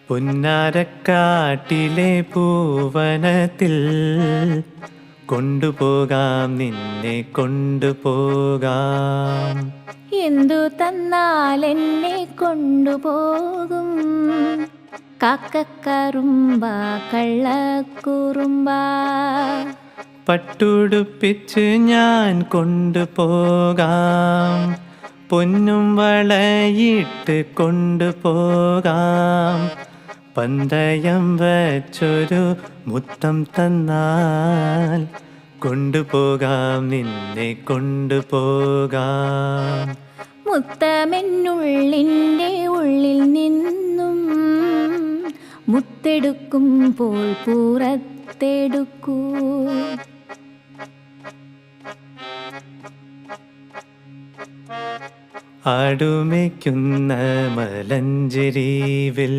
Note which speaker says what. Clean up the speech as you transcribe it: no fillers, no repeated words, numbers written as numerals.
Speaker 1: പുന്നാരക്കാട്ടിലെ പൂവനത്തിൽ കൊണ്ടുപോകാം, നിന്നെ കൊണ്ടുപോകാം.
Speaker 2: എന്തു തന്നാൽ എന്നെ കൊണ്ടുപോകും? കാക്കക്കറുമ്പ കള്ളക്കുറുമ്പ.
Speaker 1: പട്ടുടുപ്പിച്ച് ഞാൻ കൊണ്ടുപോകാം, പൊന്നും വളയിട്ട് കൊണ്ടുപോകാം. പന്തയം വച്ചൊരു മുത്തം തന്നാൽ കൊണ്ടുപോകാം, നിന്നെ കൊണ്ടുപോകാം.
Speaker 2: മുത്തമെന്നുള്ളിൻ്റെ ഉള്ളിൽ നിന്നും മുത്തെടുക്കുമ്പോൾ പുറത്തെടുക്കൂ.
Speaker 1: ആടുമേയ്ക്കുന്ന മലഞ്ചെരിവിൽ